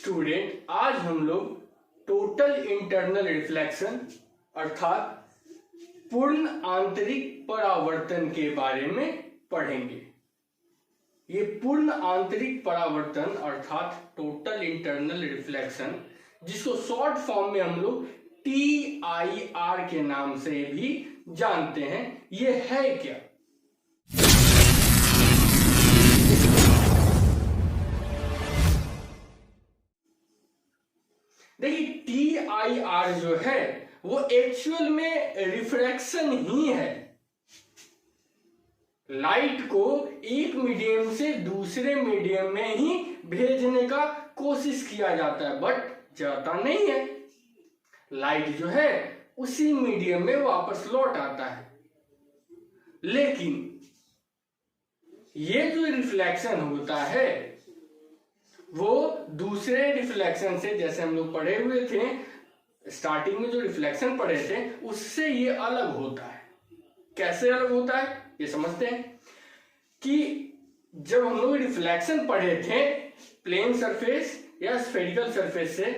Student, आज हम लोग टोटल इंटरनल रिफ्लेक्शन अर्थात पूर्ण आंतरिक परावर्तन के बारे में पढ़ेंगे। ये पूर्ण आंतरिक परावर्तन अर्थात टोटल इंटरनल रिफ्लेक्शन, जिसको शॉर्ट फॉर्म में हम लोग TIR के नाम से भी जानते हैं, ये है क्या? देखिए, TIR जो है वो एक्चुअल में रिफ्रैक्शन ही है। लाइट को एक मीडियम से दूसरे मीडियम में ही भेजने का कोशिश किया जाता है, बट जाता नहीं है। लाइट जो है उसी मीडियम में वापस लौट आता है। लेकिन ये जो रिफ्लेक्शन होता है वो दूसरे रिफ्लेक्शन से, जैसे हम लोग पढ़े हुए थे स्टार्टिंग में जो रिफ्लेक्शन पढ़े थे, उससे ये अलग होता है। कैसे अलग होता है ये समझते हैं कि जब हम लोग रिफ्लेक्शन पढ़े थे प्लेन सरफेस या स्फेरिकल सरफेस से,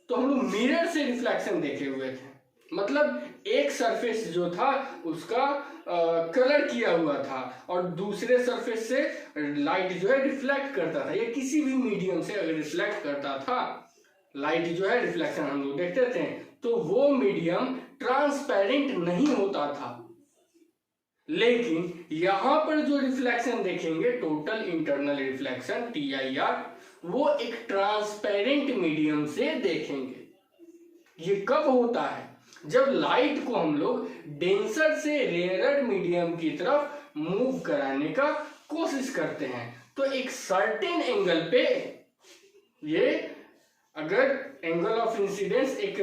तो हम लोग मिरर से रिफ्लेक्शन देखे हुए थे। मतलब एक सरफेस जो था उसका कलर किया हुआ था और दूसरे सरफेस से लाइट जो है रिफ्लेक्ट करता था, या किसी भी मीडियम से अगर रिफ्लेक्ट करता था लाइट जो है, रिफ्लेक्शन हम लोग देखते थे, तो वो मीडियम ट्रांसपेरेंट नहीं होता था। लेकिन यहां पर जो रिफ्लेक्शन देखेंगे टोटल इंटरनल रिफ्लेक्शन TIR, वो एक ट्रांसपेरेंट मीडियम से देखेंगे। ये कब होता है? जब लाइट को हम लोग डेंसर से रेयरर मीडियम की तरफ मूव कराने का कोशिश करते हैं, तो एक सर्टेन एंगल पे, ये अगर एंगल ऑफ इंसिडेंस एक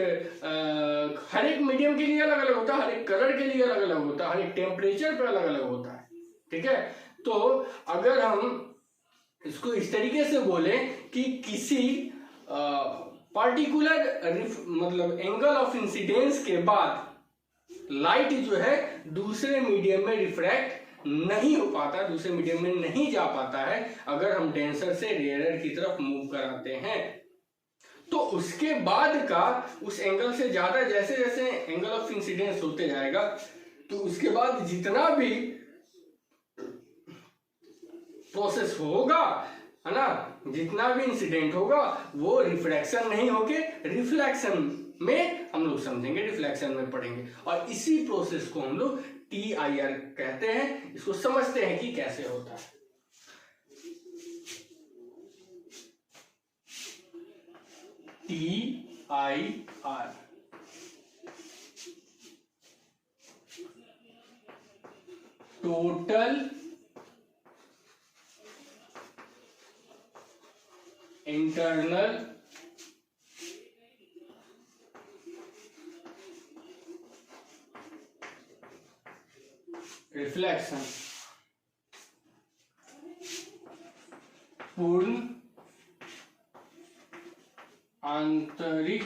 हर एक मीडियम के लिए अलग अलग होता है, हर एक कलर के लिए अलग अलग होता है, हर एक टेम्परेचर पे अलग अलग होता है, ठीक है। तो अगर हम इसको इस तरीके से बोले कि किसी पार्टिकुलर मतलब एंगल ऑफ इंसिडेंस के बाद लाइट जो है दूसरे मीडियम में रिफ्रैक्ट नहीं हो पाता, दूसरे मीडियम में नहीं जा पाता है, अगर हम डेंसर से रेयरर की तरफ मूव कराते हैं, तो उसके बाद का उस एंगल से ज्यादा जैसे जैसे एंगल ऑफ इंसिडेंस होते जाएगा, तो उसके बाद जितना भी प्रोसेस होगा, है ना, जितना भी इंसिडेंट होगा वो रिफ्रैक्शन नहीं होके रिफ्लेक्शन में हम लोग समझेंगे, रिफ्लेक्शन में पढ़ेंगे। और इसी प्रोसेस को हम लोग TIR कहते हैं। इसको समझते हैं कि कैसे होता है। TIR टोटल इंटरनल रिफ्लेक्शन, पूर्ण आंतरिक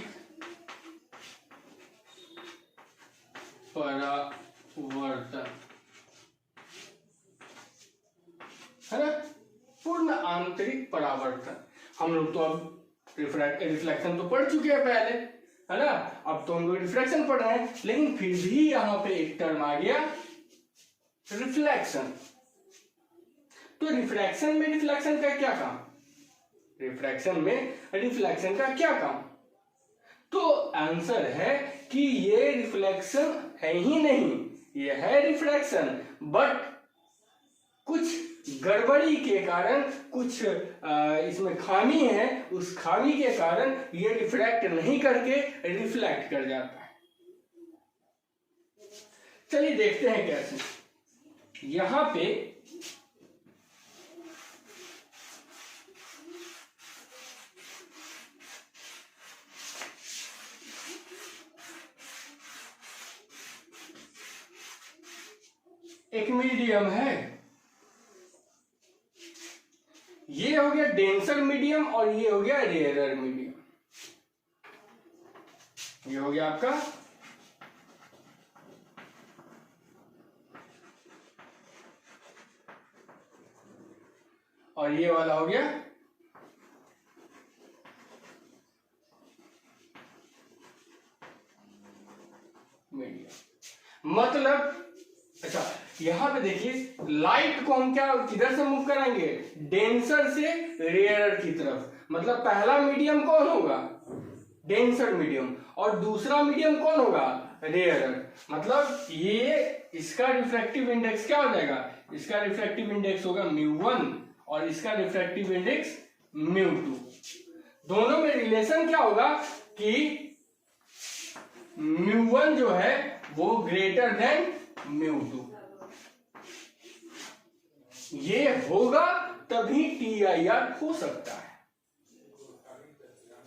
परावर्तन, है ना। पूर्ण आंतरिक परावर्तन, हम लोग तो अब रिफ्लेक्शन तो पढ़ चुके हैं पहले, है ना। अब तो हम लोग रिफ्लेक्शन पढ़ रहे हैं, लेकिन फिर भी यहां पे एक टर्म आ गया रिफ्लेक्शन। तो रिफ्रैक्शन में रिफ्लेक्शन का क्या काम? रिफ्रैक्शन में रिफ्लेक्शन का क्या काम? तो आंसर है कि ये रिफ्लेक्शन है ही नहीं, ये है रिफ्रैक्शन, बट कुछ गड़बड़ी के कारण, कुछ इसमें खामी है, उस खामी के कारण ये रिफ्रैक्ट नहीं करके रिफ्लेक्ट कर जाता है। चलिए देखते हैं कैसे। यहां पे एक मीडियम है, ये हो गया डेंसर मीडियम और ये हो गया रेयरर मीडियम। ये हो गया आपका और ये वाला हो गया मीडियम। मतलब अच्छा यहां पे देखिए लाइट को हम क्या किधर से मूव कराएंगे, डेंसर से रेयरर की तरफ। मतलब पहला मीडियम कौन होगा, डेंसर मीडियम, और दूसरा मीडियम कौन होगा, रेयरर। मतलब ये इसका रिफ्रैक्टिव इंडेक्स क्या हो जाएगा, इसका रिफ्रैक्टिव इंडेक्स होगा μ1 और इसका रिफ्रैक्टिव इंडेक्स μ2। दोनों में रिलेशन क्या होगा कि μ1 जो है वो ग्रेटर देन μ2। ये होगा तभी TIR हो सकता है।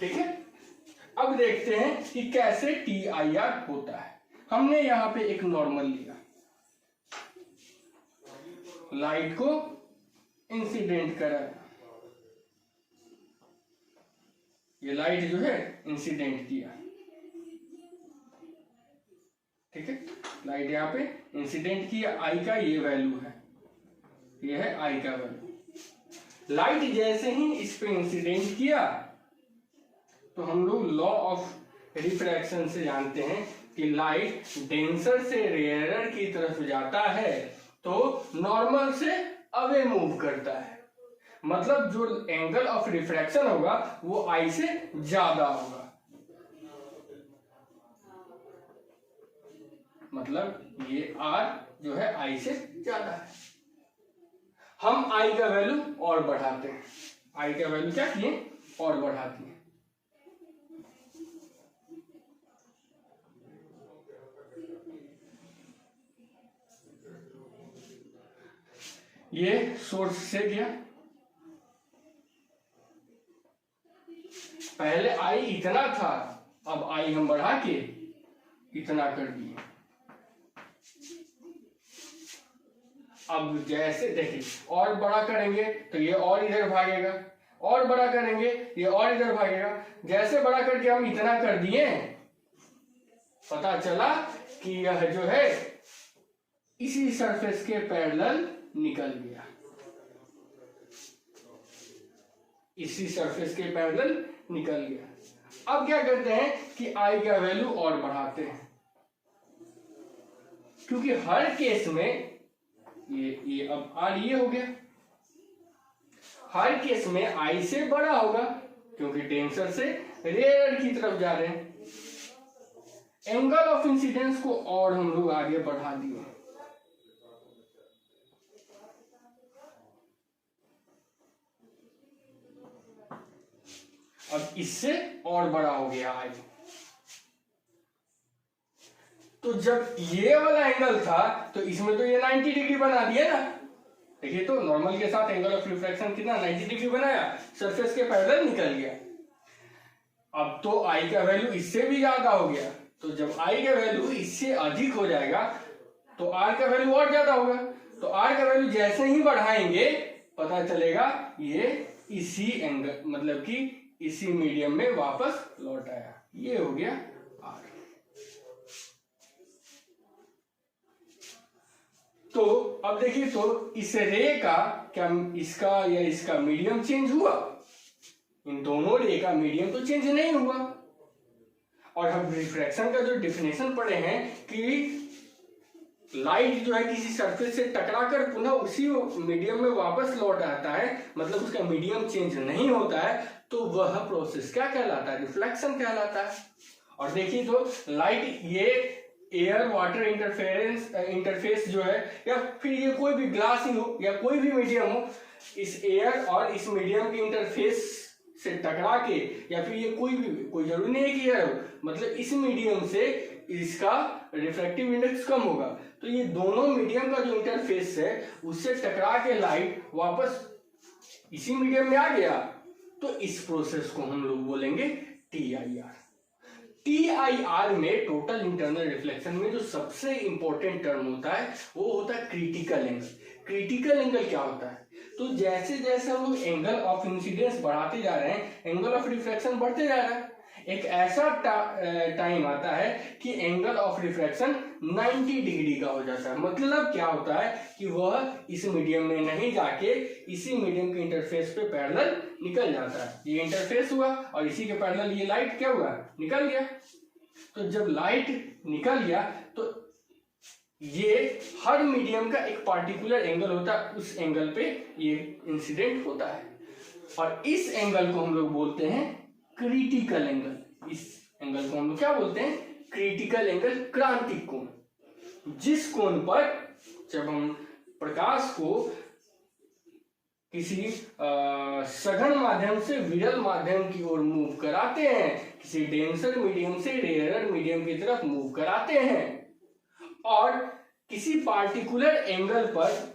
ठीक है, अब देखते हैं कि कैसे TIR होता है। हमने यहां पे एक नॉर्मल लिया, लाइट को इंसिडेंट करा, ये लाइट जो है इंसिडेंट किया। ठीक है, लाइट यहाँ पे इंसिडेंट किया, आई का ये वैल्यू है, ये है आई का वैल्यू। लाइट जैसे ही इस पे इंसिडेंट किया तो हम लोग लॉ ऑफ रिफ्रैक्शन से जानते हैं कि लाइट डेंसर से रेयरर की तरफ जाता है तो नॉर्मल से अवे मूव करता है। मतलब जो एंगल ऑफ रिफ्रैक्शन होगा वो आई से ज्यादा होगा। मतलब ये आर जो है आई से ज्यादा है। हम आई का वैल्यू और बढ़ाते हैं, आई का वैल्यू क्या किए और बढ़ाते हैं। ये सोर्स से गया, पहले आई इतना था, अब आई हम बढ़ा के इतना कर दिए। अब जैसे देखिए और बड़ा करेंगे तो ये और इधर भागेगा, और बड़ा करेंगे ये और इधर भागेगा। जैसे बड़ा करके हम इतना कर दिए, पता चला कि यह जो है इसी सरफेस के पैरेलल निकल गया, इसी सरफेस के पैरेलल निकल गया। अब क्या करते हैं कि आई का वैल्यू और बढ़ाते हैं, क्योंकि हर केस में ये अब आर ये हो गया, हर केस में आई से बड़ा होगा क्योंकि डेंसर से रेयर की तरफ जा रहे हैं। एंगल ऑफ इंसिडेंस को और हम लोग आगे बढ़ा दिए, अब इससे और बड़ा हो गया आई। तो जब ये वाला एंगल था तो इसमें तो ये 90 डिग्री बना दिया ना। देखिए तो नॉर्मल के साथ एंगल ऑफ रिफ्रैक्शन कितना 90 डिग्री बनाया, सरफेस के पैरेलल निकल गया। अब तो आई का वैल्यू इससे भी ज्यादा हो गया, तो जब आई का वैल्यू इससे अधिक हो जाएगा तो आर का वैल्यू और ज्यादा होगा। तो आर का वैल्यू जैसे ही बढ़ाएंगे पता चलेगा ये इसी एंगल मतलब कि इसी मीडियम में वापस लौट आया। ये हो गया आर। तो अब देखिए तो इस रे का क्या इसका या इसका मीडियम चेंज हुआ? इन दोनों रे का मीडियम तो चेंज नहीं हुआ। और हम रिफ्रैक्शन का जो डेफिनेशन पढ़े हैं कि लाइट जो है किसी सरफेस से टकराकर पुनः उसी मीडियम में वापस लौट आता है, मतलब उसका मीडियम चेंज नहीं होता है, तो वह प्रोसेस क्या कहलाता है? रिफ्लेक्शन कहलाता है। और देखिए तो लाइट ये एयर वाटर इंटरफेस जो है या फिर ये कोई भी ग्लास ही हो या कोई भी मीडियम हो, इस एयर और इस मीडियम के इंटरफेस से टकरा के या फिर ये कोई जरूरी नहीं है कि एयर हो, मतलब इस मीडियम से इसका रिफ्रैक्टिव इंडेक्स कम होगा। तो ये दोनों मीडियम का जो इंटरफेस है उससे टकरा के लाइट वापस इसी मीडियम में आ गया, तो इस प्रोसेस को हम लोग बोलेंगे TIR। TIR में टोटल इंटरनल रिफ्लेक्शन में जो सबसे इंपॉर्टेंट टर्म होता है वो होता है क्रिटिकल एंगल। क्रिटिकल एंगल क्या होता है? तो जैसे जैसे हम लोग एंगल ऑफ इंसिडेंस बढ़ाते जा रहे हैं, एंगल ऑफ रिफ्लेक्शन बढ़ते जा रहा है। एक ऐसा टाइम आता है कि एंगल ऑफ रिफ्रैक्शन 90 डिग्री का हो जाता है। मतलब क्या होता है कि वह इस मीडियम में नहीं जाके इसी मीडियम के इंटरफेस पे पैरेलल निकल जाता है। ये इंटरफेस हुआ और इसी के पैरेलल ये लाइट क्या हुआ? निकल गया। तो जब लाइट निकल गया तो ये हर मीडियम का एक पार्टिकुलर एंगल होता है, उस एंगल पे ये इंसिडेंट होता है और इस एंगल को हम लोग बोलते हैं क्रिटिकल एंगल। इस एंगल को हम लोग क्या बोलते हैं? क्रिटिकल एंगल, क्रांतिक कोण। जिस कोण पर जब हम प्रकाश को किसी सघन माध्यम से विरल माध्यम की ओर मूव कराते हैं, किसी डेंसर मीडियम से रेयरर मीडियम की तरफ मूव कराते हैं और किसी पार्टिकुलर एंगल पर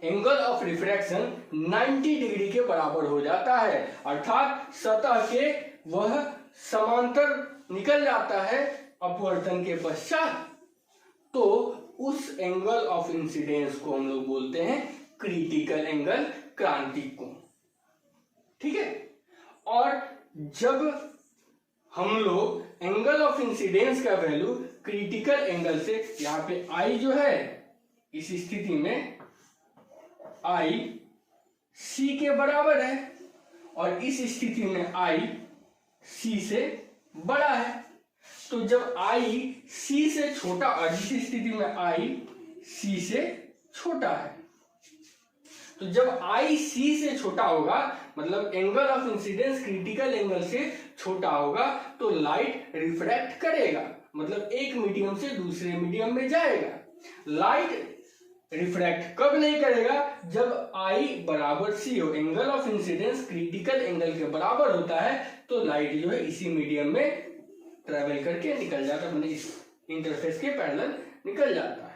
एंगल ऑफ रिफ्रैक्शन 90 डिग्री के बराबर हो जाता है, अर्थात सतह के वह समांतर निकल जाता है अपवर्तन के पश्चात, तो उस एंगल ऑफ इंसिडेंस को हम लोग बोलते हैं क्रिटिकल एंगल, क्रांतिक कोण। ठीक है। और जब हम लोग एंगल ऑफ इंसिडेंस का वैल्यू क्रिटिकल एंगल से, यहां पे आई जो है इस स्थिति में आई सी के बराबर है और इस स्थिति में आई सी से बड़ा है, तो जब आई सी से छोटा और इस स्थिति में आई सी से छोटा है, तो जब आई सी से छोटा होगा मतलब angle of incidence critical angle से छोटा होगा तो लाइट रिफ्रैक्ट करेगा, मतलब एक मीडियम से दूसरे मीडियम में जाएगा। लाइट रिफ्रैक्ट कब नहीं करेगा? जब आई बराबर सी हो, angle of incidence critical angle के बराबर होता है तो लाइट जो है इसी मीडियम में ट्रेवल करके निकल जाता है, मतलब इस इंटरफेस के पैरेलल निकल जाता है।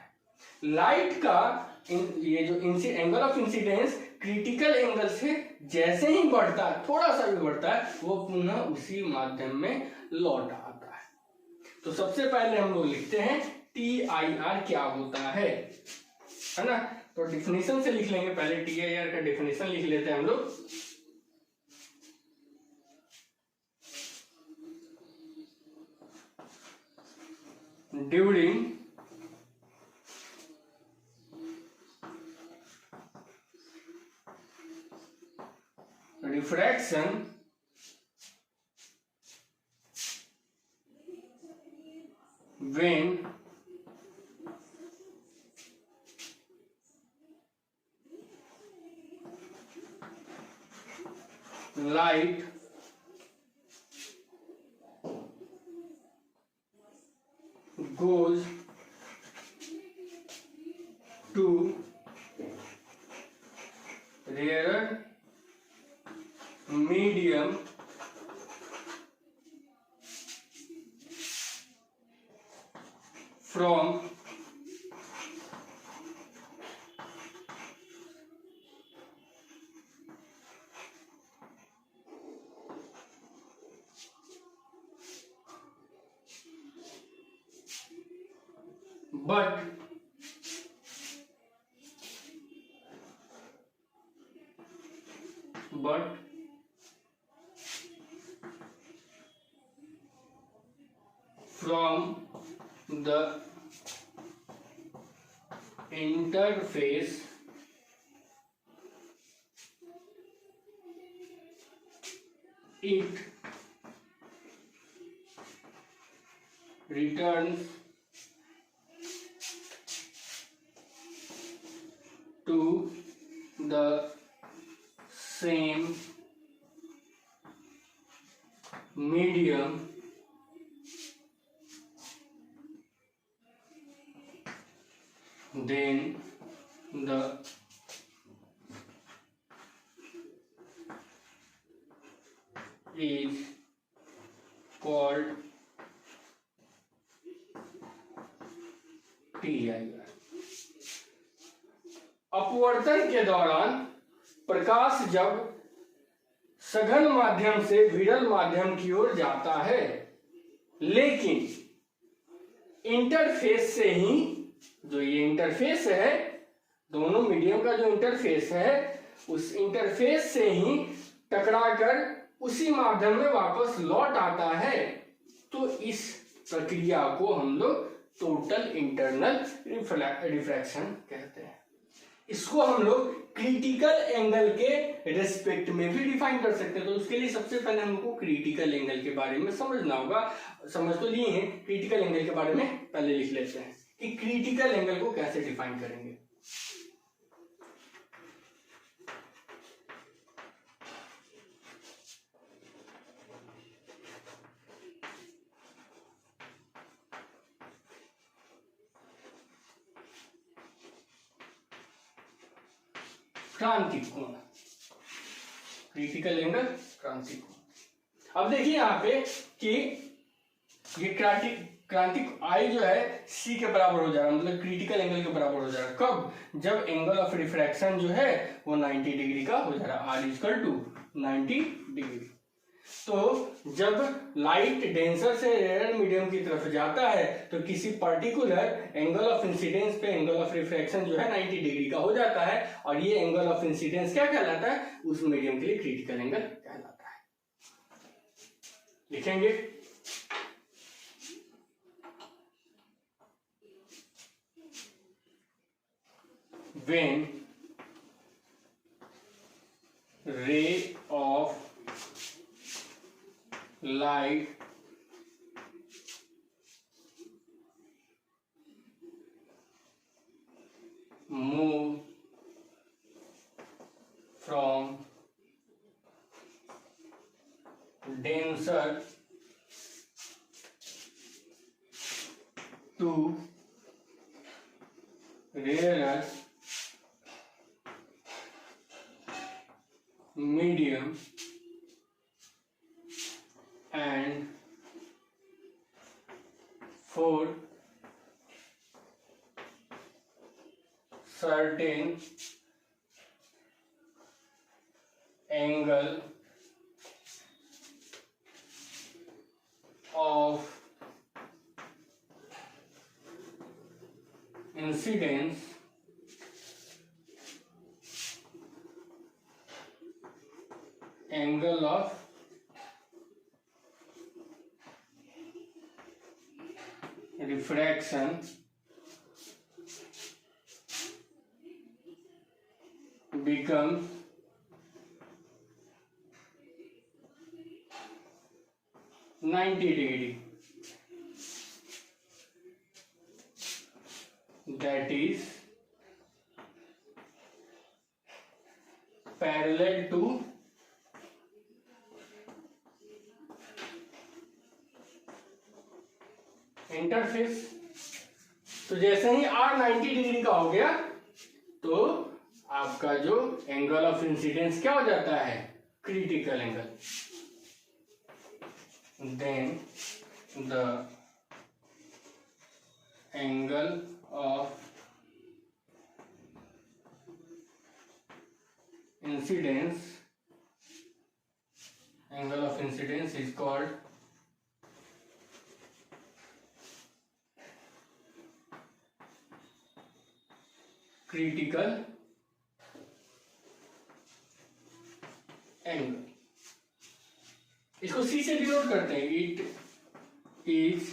लाइट का ये जो angle of incidence critical angle से जैसे ही बढ़ता है, थोड़ा सा भी बढ़ता है, वो पुनः उसी माध्यम में लौट आता है। तो सबसे पहले हम लोग लिखते हैं TIR क्या होता है ना। तो डिफिनेशन से लिख लेंगे, पहले TIR का डिफिनेशन लिख लेते हैं हम लोग। During refraction when light goes to rarer medium from but from the interface it returns to the same medium then the is called TIR। अपवर्तन के दौरान प्रकाश जब सघन माध्यम से विरल माध्यम की ओर जाता है, लेकिन इंटरफेस से ही, जो ये इंटरफेस है, दोनों मीडियम का जो इंटरफेस है, उस इंटरफेस से ही टकराकर उसी माध्यम में वापस लौट आता है, तो इस प्रक्रिया को हम लोग टोटल इंटरनल रिफ्रैक्शन कहते हैं। इसको हम लोग क्रिटिकल एंगल के रेस्पेक्ट में भी डिफाइन कर सकते हैं। तो उसके लिए सबसे पहले हमको क्रिटिकल एंगल के बारे में समझना होगा। समझ तो लिए हैं, क्रिटिकल एंगल के बारे में पहले लिख लेते हैं कि क्रिटिकल एंगल को कैसे डिफाइन करेंगे। क्रांतिक कोण, क्रिटिकल एंगल, क्रांतिक कोण। अब देखिए यहाँ पे कि ये क्रांतिक आई जो है सी के बराबर हो जा रहा है, मतलब क्रिटिकल एंगल के बराबर हो जा रहा है। कब? जब एंगल ऑफ रिफ्रैक्शन जो है वो 90 डिग्री का हो जा रहा है, आर इक्वल टू 90 डिग्री। तो जब लाइट डेंसर से रेयर मीडियम की तरफ जाता है तो किसी पर्टिकुलर एंगल ऑफ इंसिडेंस पे एंगल ऑफ रिफ्रैक्शन जो है 90 डिग्री का हो जाता है, और ये एंगल ऑफ इंसिडेंस क्या कहलाता है? उस मीडियम के लिए क्रिटिकल एंगल कहलाता है। लिखेंगे when ray of light move from denser to rarer medium and for certain angle of incidence angle of refraction becomes ninety degree, that is parallel to interface. तो जैसे ही r 90 डिग्री का हो गया तो आपका जो एंगल ऑफ इंसिडेंस क्या हो जाता है? Critical angle. Then the angle of incidence is called critical angle. इसको सी से डिनोट करते हैं, it is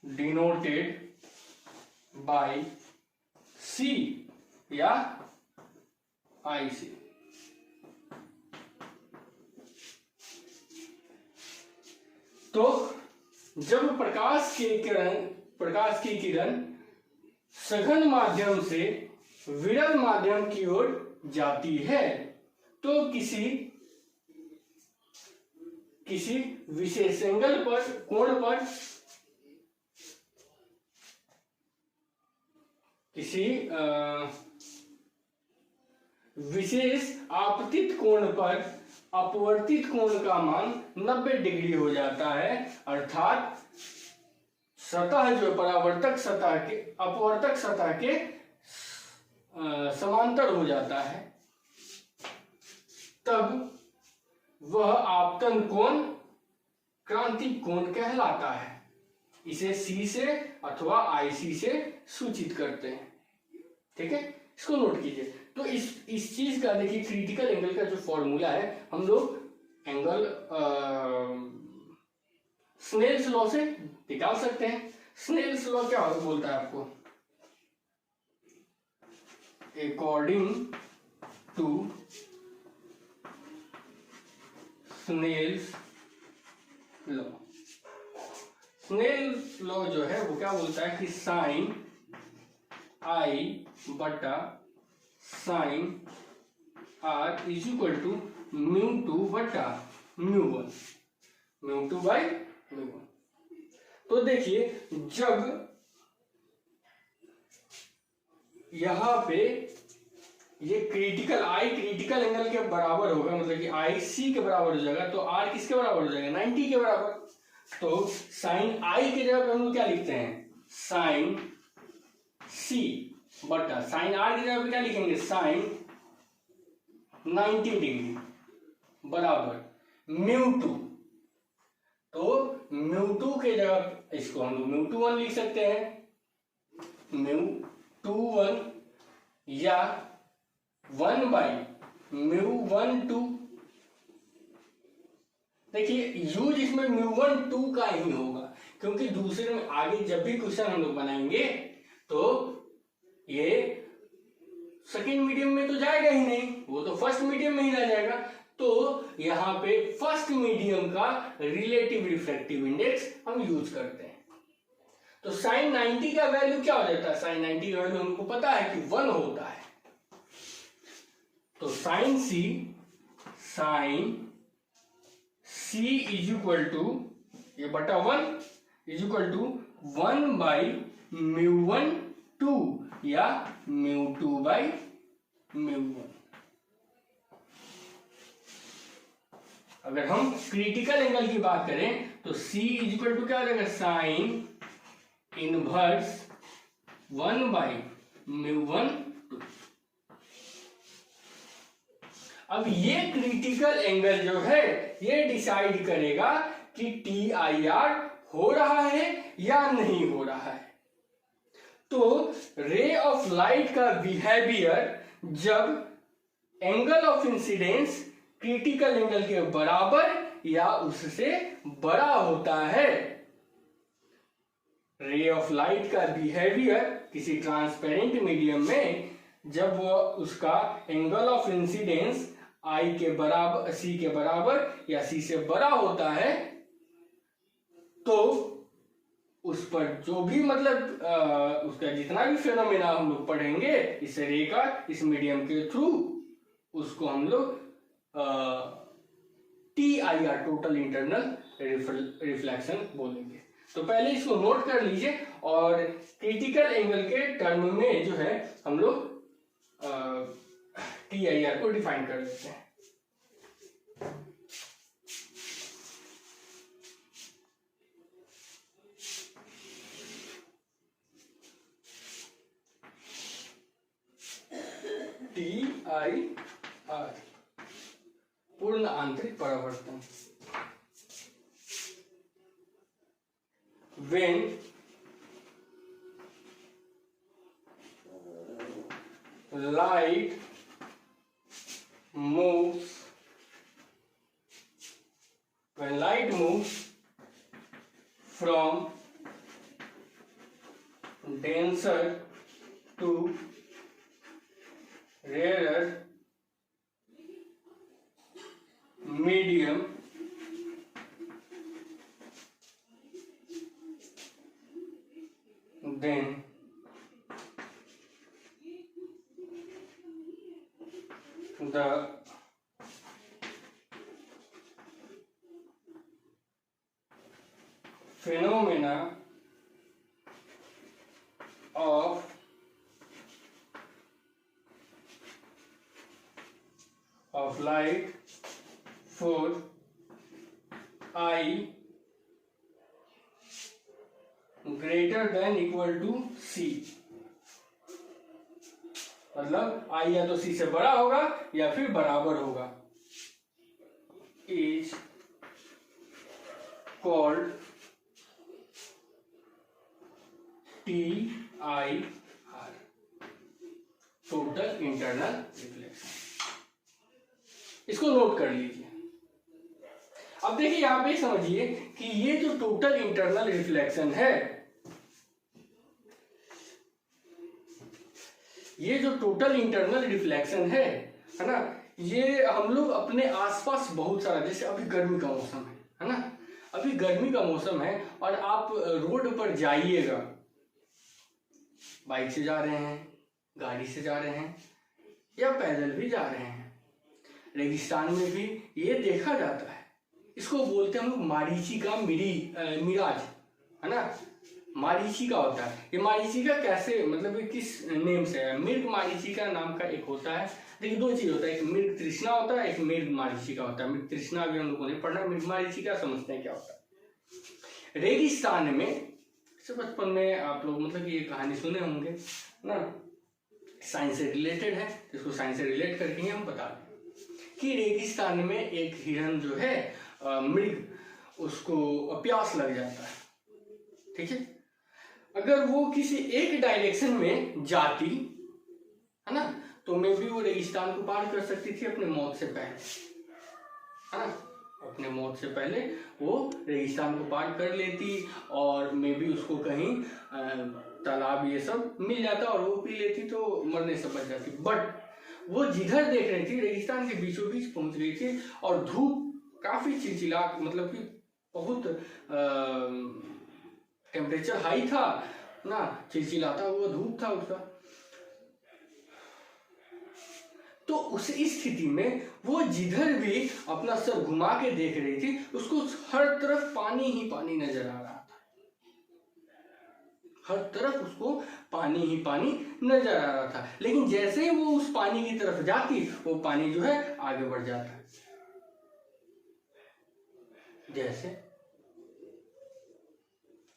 denoted by C या आई से। तो जब प्रकाश की किरण सघन माध्यम से विरल माध्यम की ओर जाती है तो किसी विशेष एंगल पर, कोण पर, किसी विशेष आपतित कोण पर अपवर्तित कोण का मान 90 डिग्री हो जाता है, अर्थात सतह जो परावर्तक सतह के अपवर्तक सतह के समांतर हो जाता है, तब वह आपतन कोण क्रांतिक कोण कहलाता है। इसे सी से अथवा आईसी से सूचित करते हैं। ठीक है, इसको नोट कीजिए। तो इस चीज का देखिए, क्रिटिकल एंगल का जो फॉर्मूला है हम लोग एंगल स्नेल्स लॉ से निकाल सकते हैं। स्नेल्स लॉ क्या बोलता है आपको? according to Snell's law। Snell law जो है वो क्या बोलता है कि साइन आई बटा sine are is equal to mu two बटा mu one, mu two by mu one. तो देखिए जब यहां पे ये क्रिटिकल आई क्रिटिकल एंगल के बराबर होगा, मतलब कि आई सी के बराबर हो जाएगा, तो आर किसके बराबर हो जाएगा 90 के बराबर। तो साइन आई की जगह पे हम लोग क्या लिखते हैं साइन सी बटा साइन आर की जगह पे क्या लिखेंगे साइन 90 डिग्री बराबर म्यू टू। तो म्यू टू के जगह इसको हम लोग म्यू टू वन लिख सकते हैं, म्यू टू वन या 1 म्यू वन टू। देखिए यूज इसमें म्यू वन टू का ही होगा, क्योंकि दूसरे में आगे जब भी क्वेश्चन हम लोग बनाएंगे तो ये सेकेंड मीडियम में तो जाएगा ही नहीं, वो तो फर्स्ट मीडियम में ही रह जाएगा। तो यहाँ पे फर्स्ट मीडियम का रिलेटिव रिफ्रैक्टिव इंडेक्स हम यूज करते हैं। तो साइन 90 का वैल्यू क्या हो जाता है, साइन 90 का वैल्यू हमको पता है कि 1 होता है। तो sine C is equal to ये बटा 1 is equal to 1 by mu one two या mu two by mu one. अगर हम क्रिटिकल एंगल की बात करें तो C इज इक्वल टू क्या हो जाएगा sine inverse 1 by mu one to. अब ये क्रिटिकल एंगल जो है ये डिसाइड करेगा कि TIR हो रहा है या नहीं हो रहा है। तो रे ऑफ लाइट का बिहेवियर जब angle of incidence critical angle के बराबर या उससे बड़ा होता है, रे ऑफ लाइट का बिहेवियर किसी ट्रांसपेरेंट मीडियम में जब वो उसका एंगल ऑफ इंसिडेंस आई के बराबर सी के बराबर या सी से बड़ा होता है, तो उस पर जो भी मतलब उसका जितना भी फेनोमेना हम लोग पढ़ेंगे इस रे का इस मीडियम के थ्रू, उसको हम लोग TIR टोटल इंटरनल रिफ्लेक्शन बोलेंगे। तो पहले इसको नोट कर लीजिए और क्रिटिकल एंगल के टर्म में जो है हम लोग TIR को डिफाइन कर देते हैं। TIR पूर्ण आंतरिक परावर्तन। When light moves from denser to rarer medium, then the phenomena of light for I greater than equal to C, मतलब I या तो C से बड़ा होगा या फिर बराबर होगा, is called TIR total internal reflection. इसको नोट कर लीजिए। अब देखिए यहां पे समझिए कि ये जो टोटल इंटरनल रिफ्लेक्शन है ये जो टोटल इंटरनल रिफ्लेक्शन है ना, ये हम लोग अपने आसपास बहुत सारा, जैसे अभी गर्मी का मौसम है ना, अभी गर्मी का मौसम है और आप रोड पर जाइएगा, बाइक से जा रहे हैं, गाड़ी से जा रहे हैं या पैदल भी जा रहे हैं, रेगिस्तान में भी ये देखा जाता है। इसको बोलते हैं हम लोग मारीचिका मिराज, है ना, मारीचिका होता है। ये मारीचिका कैसे, मतलब किस नेम से है? मृग मारीचिका नाम का एक होता है। देखिए दो चीज होता है, एक मृग तृष्णा होता है, एक मृग मारीचिका होता है। मृग तृष्णा भी हम लोगों ने पढ़ा, मृग मारीचिका समझते हैं क्या होता है। रेगिस्तान में बचपन में आप लोग मतलब ये कहानी सुने होंगे ना, साइंस से रिलेटेड है, इसको साइंस से रिलेट करके ही हम बता दें कि रेगिस्तान में एक हिरन जो है मृग, उसको प्यास लग जाता है, ठीक है। अगर वो किसी एक डायरेक्शन में जाती है ना, तो मे भी वो रेगिस्तान को पार कर सकती थी अपने मौत से पहले, है ना, अपने मौत से पहले वो रेगिस्तान को पार कर लेती और मे भी उसको कहीं तालाब ये सब मिल जाता और वो पी लेती तो मरने से बच जाती। बट वो जिधर देख रही थी रेगिस्तान के बीचों बीच पहुंच गई थी और धूप काफी चिलचिला, मतलब कि बहुत टेम्परेचर हाई था ना, चिलचिलाता हुआ धूप था उसका। तो उस स्थिति में वो जिधर भी अपना सर घुमा के देख रही थी, उसको हर तरफ पानी ही पानी नजर आ रहा था, हर तरफ उसको पानी ही पानी नजर आ रहा था। लेकिन जैसे ही वो उस पानी की तरफ जाती, वो पानी जो है आगे बढ़ जाता। जैसे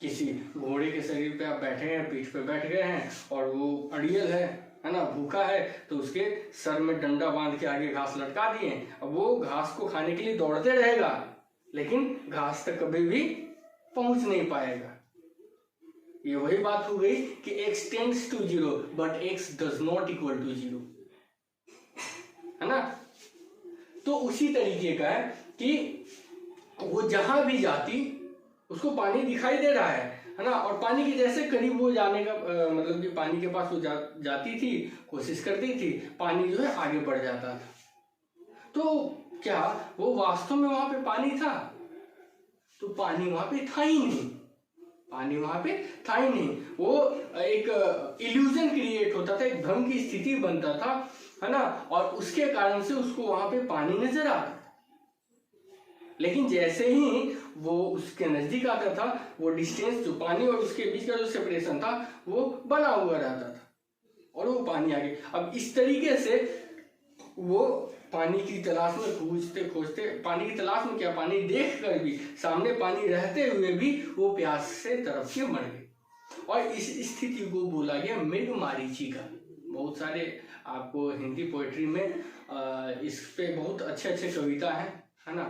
किसी घोड़े के शरीर पे आप बैठे हैं, पीठ पे बैठ गए हैं और वो अड़ियल है ना, भूखा है, तो उसके सर में डंडा बांध के आगे घास लटका दिए। अब वो घास को खाने के लिए दौड़ते रहेगा, लेकिन घास तक कभी भी पहुंच नहीं पाएगा। ये वही बात हो गई कि x tends to 0 but x does not equal to 0, है ना। तो उसी तरीके का है कि वो जहां भी जाती उसको पानी दिखाई दे रहा है ना, और पानी के जैसे करीब वो जाने का मतलब कि पानी के पास वो जाती थी, कोशिश करती थी, पानी जो है आगे बढ़ जाता था। तो क्या वो वास्तव में वहां पे पानी था? तो पानी वहां पे था ही नहीं, पानी वहां पे था ही नहीं। वो एक इल्यूजन क्रिएट होता था, एक भ्रम की स्थिति बनता था, है ना, और उसके कारण से उसको वहां पे पानी नजर आता था। लेकिन जैसे ही वो उसके नजदीक आता था, वो डिस्टेंस जो पानी और उसके बीच का जो सेपरेशन था वो बना हुआ रहता था और वो पानी आ गया। अब इस तरीके से वो पानी की तलाश में खोजते खोजते, पानी की तलाश में क्या, पानी देख कर भी, सामने पानी रहते हुए भी वो प्यास से तड़प के मर गए। और इस स्थिति को बोला गया मृग मारीचिका। बहुत सारे आपको हिंदी पोएट्री में इस पे बहुत अच्छे अच्छे कविता है ना।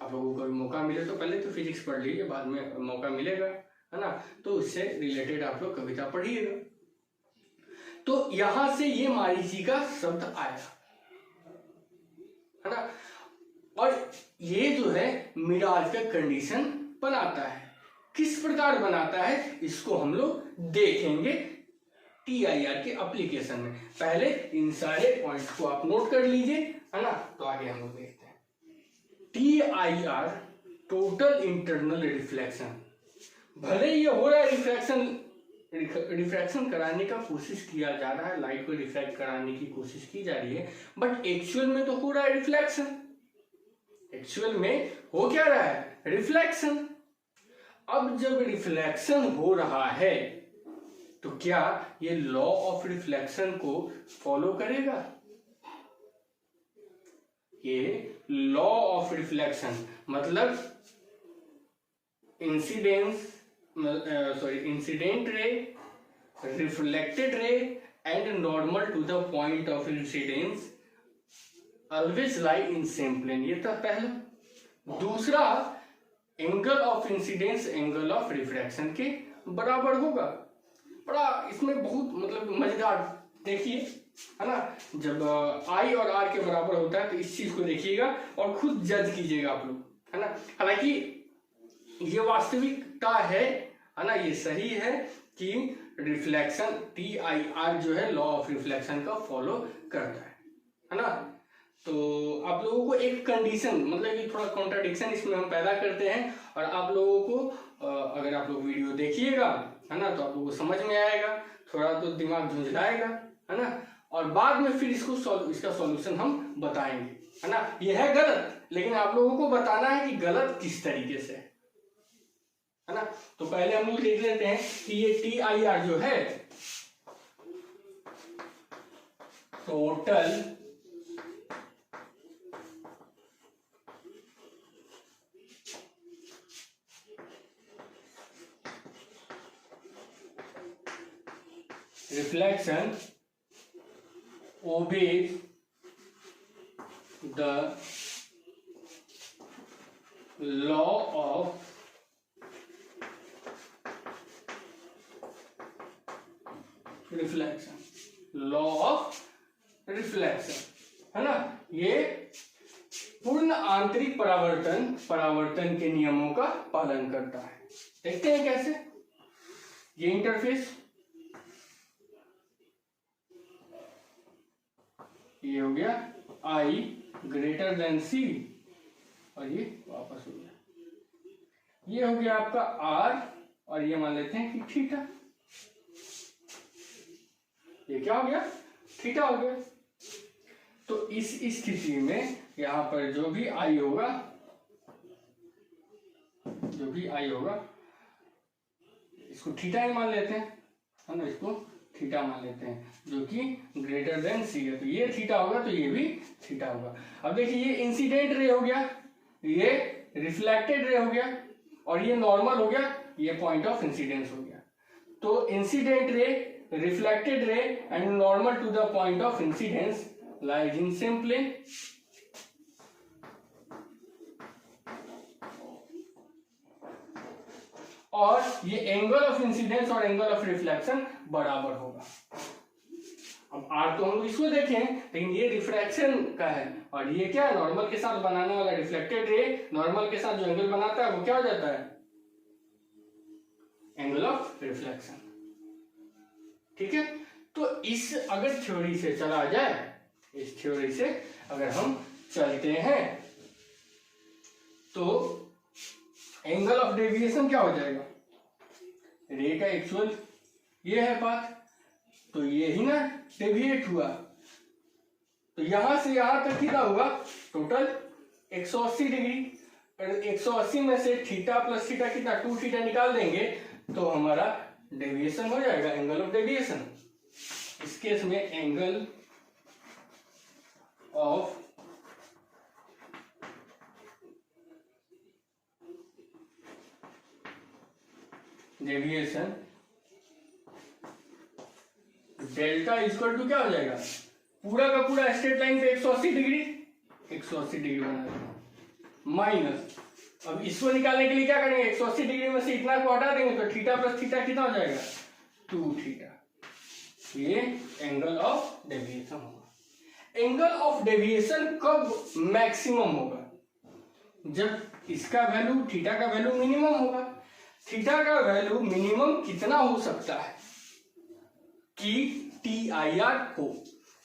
आप लोगों को मौका मिले तो पहले तो फिजिक्स पढ़ लीजिए, बाद में मौका मिलेगा, है ना, तो उससे रिलेटेड आप लोग कविता पढ़िएगा। तो यहां से ये मारीचिका शब्द आया, है ना। और ये जो है मिराज का कंडीशन बनाता है। किस प्रकार बनाता है इसको हम लोग देखेंगे TIR के एप्लीकेशन में। पहले इन सारे पॉइंट्स को आप नोट कर लीजिए, है ना, तो आगे हम लोग देखते हैं। TIR टोटल इंटरनल रिफ्लेक्शन, भले ये हो रहा है रिफ्रैक्शन कराने का कोशिश किया जा रहा है, लाइट को रिफ्रैक्ट कराने की कोशिश की जा रही है, बट एक्चुअल में तो हो रहा है रिफ्लेक्शन। एक्चुअल में हो क्या रहा है? रिफ्लेक्शन। अब जब रिफ्लेक्शन हो रहा है तो क्या ये लॉ ऑफ रिफ्लेक्शन को फॉलो करेगा? ये लॉ ऑफ रिफ्लेक्शन मतलब incident ray, reflected ray and normal to the point of incidence always lie in same plane. ये था पहला। दूसरा, angle of incidence angle of refraction के बराबर होगा। बड़ा इसमें बहुत मतलब मजेदार, देखिए, है ना, जब I और R के बराबर होता है तो इस चीज को देखिएगा और खुद जज कीजिएगा आप लोग, है ना। हालांकि ये वास्तविकता है ना, ये सही है कि रिफ्लेक्शन TIR जो है लॉ ऑफ रिफ्लेक्शन का फॉलो करता है ना। तो आप लोगों को एक कंडीशन मतलब कि थोड़ा कॉन्ट्राडिक्शन इसमें हम पैदा करते हैं, और आप लोगों को अगर आप लोग वीडियो देखिएगा है ना तो आप लोगों को समझ में आएगा, थोड़ा तो दिमाग झुंझलाएगा है ना, और बाद में फिर इसका सॉल्यूशन हम बताएंगे है ना। ये है गलत, लेकिन आप लोगों को बताना है कि गलत किस तरीके से है ना। तो पहले हम लोग देख लेते हैं कि ये TIR जो है total reflection obeys the law of reflection, law of reflection है ना। ये पूर्ण आंतरिक परावर्तन के नियमों का पालन करता है। देखते हैं कैसे। ये इंटरफेस, ये हो गया I ग्रेटर देन C, और ये वापस हो गया। ये हो गया आपका R, और ये मान लेते हैं कि थीटा। ये क्या हो गया? थीटा हो गया। तो इस स्थिति में यहां पर जो भी I होगा इसको थीटा ही मान लेते हैं है ना, इसको थीटा मान लेते हैं, जो कि ग्रेटर देन C है। तो ये थीटा होगा तो ये भी थीटा होगा। अब देखिए ये इंसिडेंट रे हो गया, ये रिफ्लेक्टेड रे हो गया, और ये नॉर्मल हो गया, ये पॉइंट ऑफ इंसिडेंस हो गया। तो incident ray, reflected ray and normal to the point of incidence lies in same plane। और ये एंगल ऑफ इंसिडेंस और एंगल ऑफ रिफ्लेक्शन बराबर होगा। अब R तो हम लोग इसको देखें, लेकिन ये रिफ्रैक्शन का है, और ये क्या है? नॉर्मल के साथ बनाने वाला रिफ्लेक्टेड रे नॉर्मल के साथ जो एंगल बनाता है वो क्या हो जाता है? Angle of reflection. ठीक है। तो इस अगर थ्योरी से चला जाए, इस थ्योरी से अगर हम चलते हैं तो एंगल ऑफ डेविएशन क्या हो जाएगा? रे का एक्चुअल ये है पाथ, तो ये ही ना डेविएट हुआ, तो यहां से यहां तक कितना हुआ? Total 180 degree. 180 में से थीटा प्लस थीटा कितना? 2 थीटा निकाल देंगे तो हमारा डेविएशन हो जाएगा, एंगल ऑफ डेविएशन। इस केस में angle of deviation delta equal to क्या हो जाएगा? पूरा का पूरा स्ट्रेट लाइन पे 180 डिग्री, 180 डिग्री बना देंगे, माइनस, अब इसको निकालने के लिए क्या करेंगे? 180 डिग्री में से इतना को हटा देंगे तो थीटा प्लस थीटा कितना हो जाएगा? 2 थीटा। ये एंगल ऑफ डेविएशन होगा। एंगल ऑफ डेविएशन कब मैक्सिमम होगा? जब इसका वैल्यू, थीटा का वैल्यू मिनिमम होगा। थीटा का वैल्यू मिनिमम कितना हो सकता है कि TIR हो?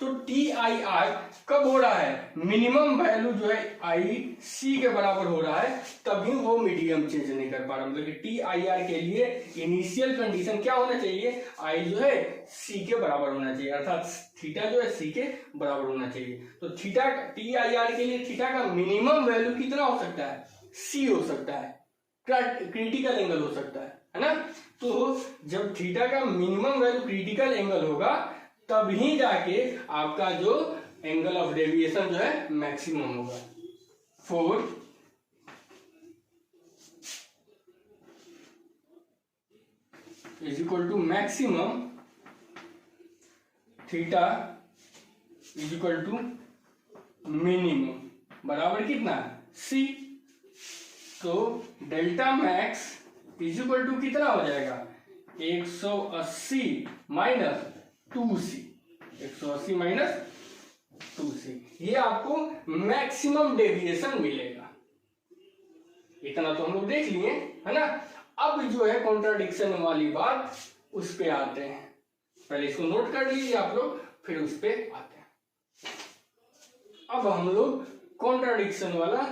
तो TIR कब हो रहा है? मिनिमम वैल्यू जो है IC के बराबर हो रहा है, तभी वो मीडियम चेंज नहीं कर पा रहा। मतलब कि TIR के लिए इनिशियल कंडीशन क्या होना चाहिए? I जो है C के बराबर होना चाहिए, अर्थात थीटा जो है C के बराबर होना चाहिए। तो थीटा TIR के लिए थीटा का मिनिमम वैल्यू कितना हो सकता है? C हो सकता है, क्रिटिकल एंगल हो सकता है ना। तो जब थीटा का मिनिमम वैल्यू क्रिटिकल एंगल होगा तभी जाके आपका जो एंगल ऑफ डेविएशन जो है मैक्सिमम होगा। 4 is equal to maximum theta is equal to minimum बराबर कितना? C। तो delta max is equal to कितना हो जाएगा? 180 माइनस 2C, 180 माइनस 2C, ये आपको मैक्सिमम डेविएशन मिलेगा। इतना तो हम लोग देख लिए है ना। अब जो है कॉन्ट्राडिक्शन वाली बात उस पे आते हैं। पहले इसको नोट कर लीजिए आप लोग, फिर उस पे आते हैं। अब हम लोग कॉन्ट्राडिक्शन वाला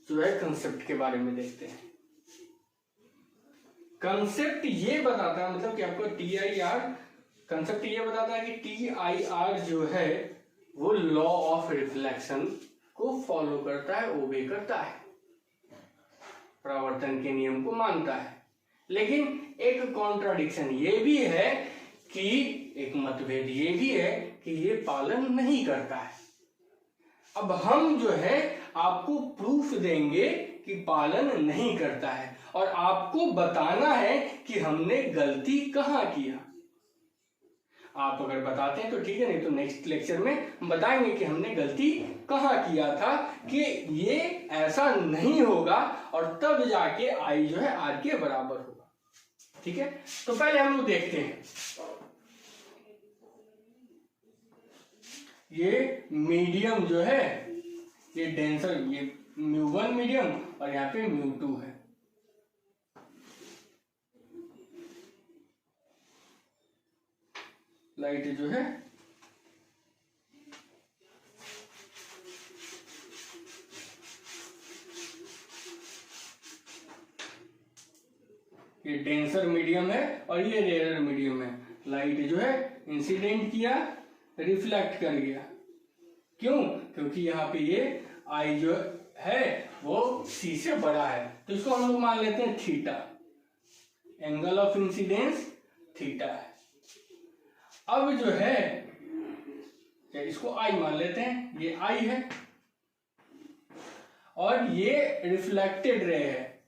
जो है कंसेप्ट के बारे में देखते हैं। कंसेप्ट ये बताता है, मतलब कि आपको TIR कंसेप्ट ये बताता है कि TIR जो है वो लॉ ऑफ रिफ्लेक्शन को फॉलो करता है, ओबे करता है, परावर्तन के नियम को मानता है। लेकिन एक कॉन्ट्राडिक्शन ये भी है कि एक मतभेद ये भी है कि ये पालन नहीं करता है। अब हम जो है आपको प्रूफ देंगे कि पालन नहीं करता है और आपको बताना है कि हमने गलती कहां किया। आप अगर बताते हैं तो ठीक है, नहीं तो नेक्स्ट लेक्चर में हम बताएंगे कि हमने गलती कहां किया था कि ये ऐसा नहीं होगा और तब जाके आई जो है आर के बराबर होगा। ठीक है, तो पहले हम लोग देखते हैं ये मीडियम जो है, ये डेंसर, ये μ1 मीडियम और यहाँ पे μ2 है। लाइट जो है ये डेंसर मीडियम है और ये रेयर मीडियम है। लाइट जो है इंसिडेंट किया, रिफ्लेक्ट कर गया। क्यों? क्योंकि यहाँ पे ये आई जो है वो सी से बड़ा है, तो इसको हम लोग मान लेते हैं theta. Angle of incidence theta है। अब जो है इसको आई मान लेते हैं, ये आई है और ये रिफ्लेक्टेड रे है,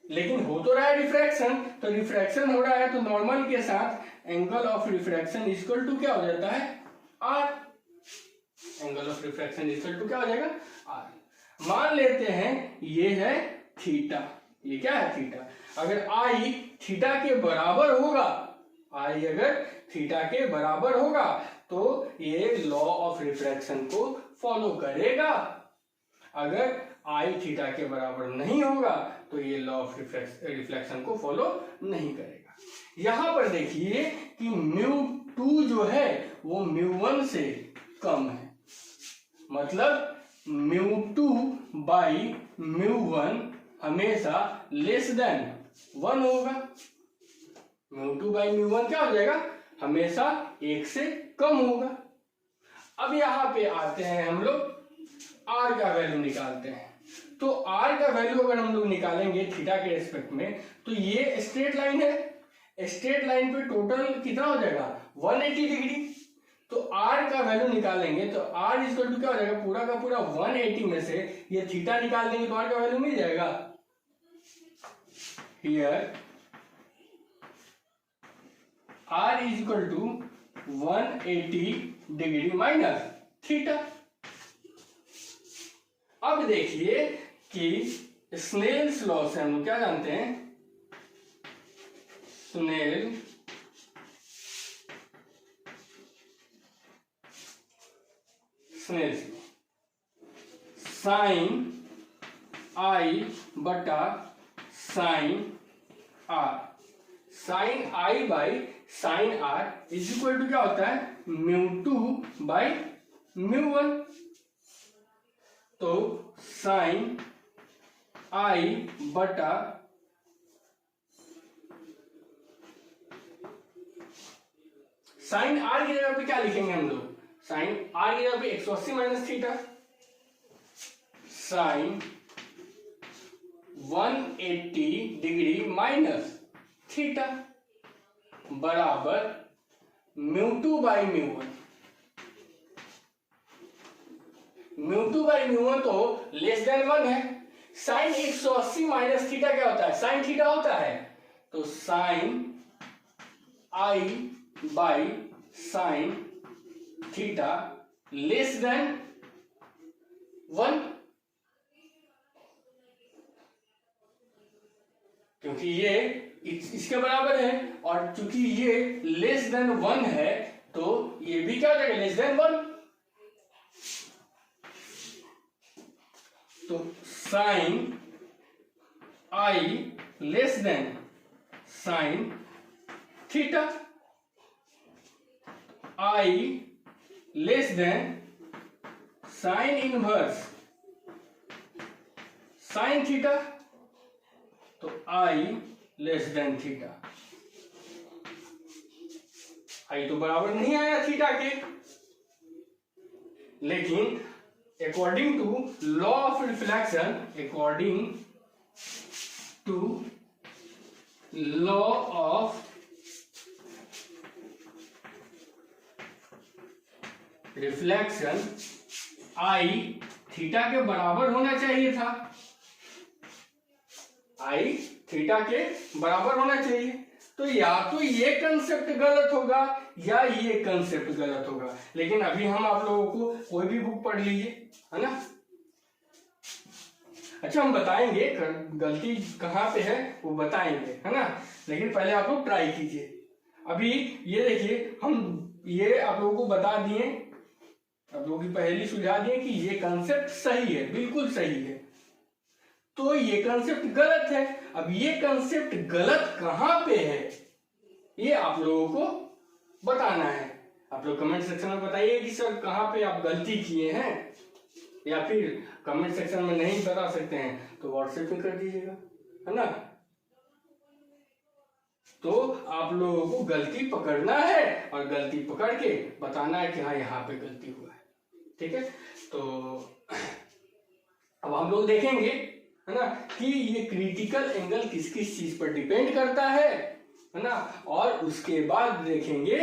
लेकिन हो तो रहा है रिफ्रैक्शन, तो रिफ्रैक्शन हो रहा है तो नॉर्मल के साथ angle of refraction equal to क्या हो जाता है? R. Angle of refraction equal to क्या हो जाएगा? आर। मान लेते हैं ये है थीटा, ये क्या है? थीटा। अगर आई थीटा के बराबर होगा, आई अगर थीटा के बराबर होगा तो ये लॉ ऑफ रिफ्रैक्शन को फॉलो करेगा। अगर आई थीटा के बराबर नहीं होगा तो ये लॉ ऑफ रिफ्लेक्शन को फॉलो नहीं करेगा। यहां पर देखिए कि μ2 जो है वो μ1 से कम है, मतलब μ2 बाई μ1 हमेशा लेस देन 1 होगा। μ2 बाई μ1 क्या हो जाएगा? हमेशा 1 से कम होगा। अब यहां पे आते हैं हम लोग r का वैल्यू निकालते हैं। तो r का वैल्यू अगर हम लोग निकालेंगे थीटा के रेस्पेक्ट में, तो ये स्ट्रेट लाइन है, स्ट्रेट लाइन पे टोटल कितना हो जाएगा? 180 डिग्री। तो r का वैल्यू निकालेंगे तो r इक्वल टू क्या हो जाएगा? पूरा का पूरा 180 में से ये थीटा निकाल देंगे तो r का वैल्यू मिल जाएगा। Here r is equal to 180 degree minus theta. अब देखिए कि स्नेल्स लॉ से हम लोग क्या जानते हैं? स्नेल्स साइन आई बटा sine R. Sine I by sine are is equal to क्या होता है? μ2 बाई μ1। तो साइन आई बटा साइन आर की जगह पे क्या लिखेंगे हम लोग? साइन आर की जगह पे 180 minus theta, sine 180 degree minus theta बराबर μ2 बाई μ1। μ2 बाई μ1 तो लेस देन 1 है। साइन 180 माइनस थीटा क्या होता है? साइन थीटा होता है। तो sine I by sine theta less than 1, क्योंकि ये इसके बराबर है और चूंकि ये लेस देन 1 है तो ये भी क्या हो जाएगा? Less than 1। तो sine i less than sine theta, i less than sine inverse sine theta, तो i less than theta. I तो बराबर नहीं आया थीटा के, लेकिन according to law of reflection, according to law of reflection, i theta के बराबर होना चाहिए था, आई थीटा के बराबर होना चाहिए। तो या तो ये कंसेप्ट गलत होगा या ये कंसेप्ट गलत होगा। लेकिन अभी हम आप लोगों को कोई भी बुक पढ़ लीजिए, है ना। अच्छा, हम बताएंगे गलती कहाँ पे है वो बताएंगे, है ना। लेकिन पहले आप लोग ट्राई कीजिए। अभी ये देखिए, हम ये आप लोगों को बता दिए, आप लोगों की पहली सुझा दिए कि ये कंसेप्ट सही है, बिल्कुल सही है। तो ये कंसेप्ट गलत है। अब ये कंसेप्ट गलत कहां पे है ये आप लोगों को बताना है। आप लोग कमेंट सेक्शन में बताइए कि सर कहां पे आप गलती किए हैं, या फिर कमेंट सेक्शन में नहीं बता सकते हैं तो व्हाट्सएप में कर दीजिएगा, है ना। तो आप लोगों को गलती पकड़ना है और गलती पकड़ के बताना है कि हाँ यहाँ पे गलती हुआ है, ठीक है। तो अब हम लोग देखेंगे, है ना, कि ये क्रिटिकल एंगल किस किस चीज पर डिपेंड करता है ना। और उसके बाद देखेंगे